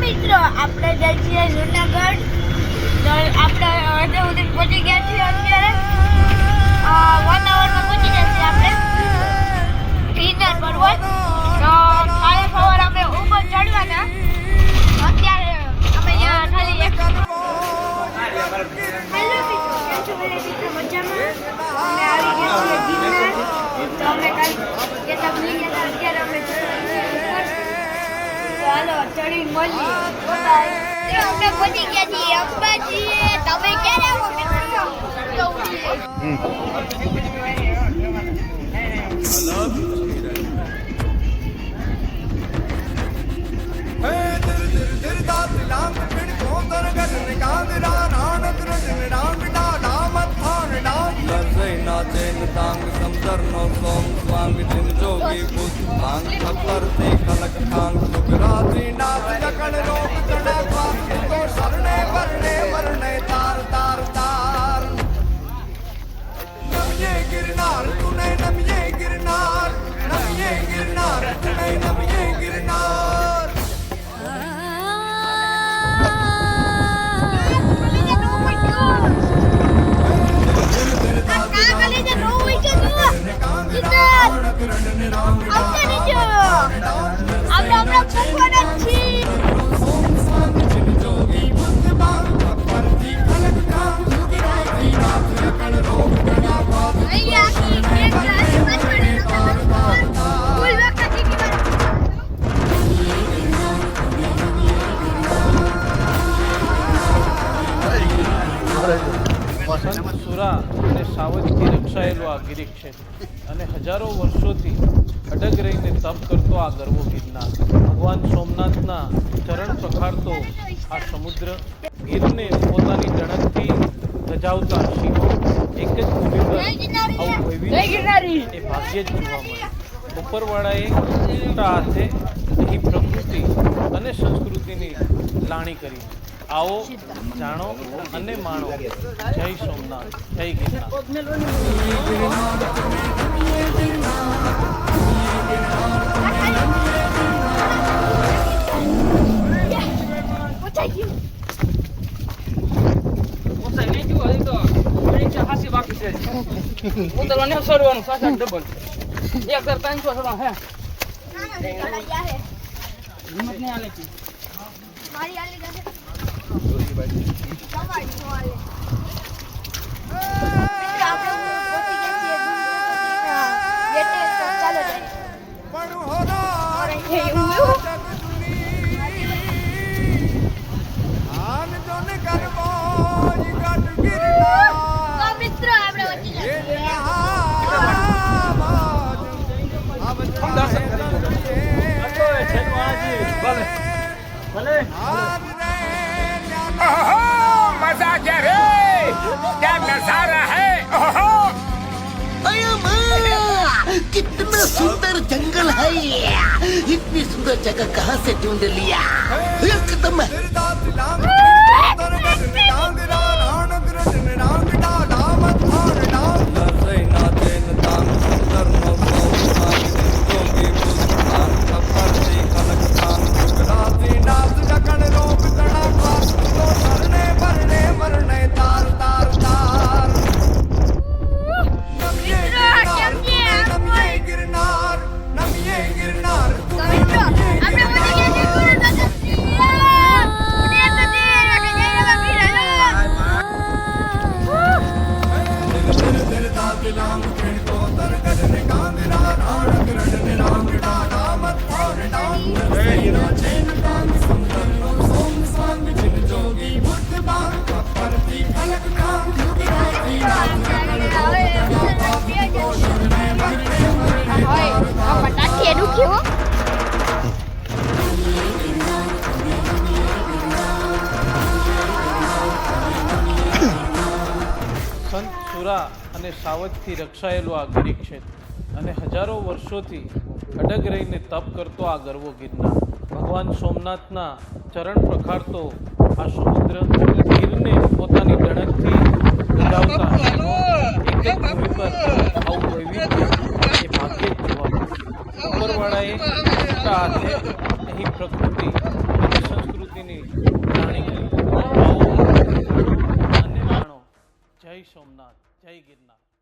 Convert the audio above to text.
મિત્રો આપણે જઈએ છીએ જૂનાગઢ. આપણે અડધે સુધી પહોંચી ગયા છીએ. અત્યારે 1 અવરમાં પહોંચી જશે આપણે ગિરનાર પર્વત. કાલે સવારે આપણે ઉપર ચડવાના. અત્યારે આપણે ખાલી એક હેલો મિત્રો, કેમ છો બધા મજામાં? અમે આવી ગયા છીએ ગિરનાર. તો અમે કાલે કેતા ભૂલી ગયા. અત્યારે અમે ચાલો ચડી મળીએ. અમે પહોંચી ગયા છીએ અંબાજી. તમે ક્યારે આવો મિત્રો? गिरनार तूने नमिये गिरनार तूने नमिये गिरनार સુરા અને સાવજથી રક્ષાયેલો આ ગિરિક્ષેત્ર અને હજારો વર્ષોથી અડગ રહીને તપ કરતો આ ગરવો ગિરનાર, ભગવાન સોમનાથના ચરણ પખાડતો આ સમુદ્ર, ગીરને પોતાની ટણકથી ધજાવતા સિંહો, એક જ ભૂમિ પર આવું વૈવિધ્ય એ ભાગ્યે જ જોવા મળે. ઉપરવાળાએ મોટા હાથે અહીં પ્રકૃતિ અને સંસ્કૃતિની લાણી કરી. आओ जानो અને માણો. જય સોમનાથ, જય ગિરનાર. मजा क्या रे, क्या नजारा है. कितना सुंदर जंगल है ये. इतनी सुंदर जगह कहाँ से ढूंढ लिया. एकदम સંત સુરા અને સાવજથી રક્ષાયેલો આ ગિરિક્ષેત્ર અને હજારો વર્ષોથી અડગ રહીને તપ કરતો આ ગરવો ગિરનાર, ભગવાન સોમનાથના ચરણ પખાડતો આ સમુદ્ર, ગીરને પોતાની ટણકથી ધજાવતા સિંહો, એક જ ભૂમિ પર આવું વૈવિધ્ય એ ભાગ્યે જ જોવા મળે. ઉપરવાળાએ મોટા હાથે અહીં પ્રકૃતિ અને સંસ્કૃતિ જય સોમનાથ, જય ગિરનાર.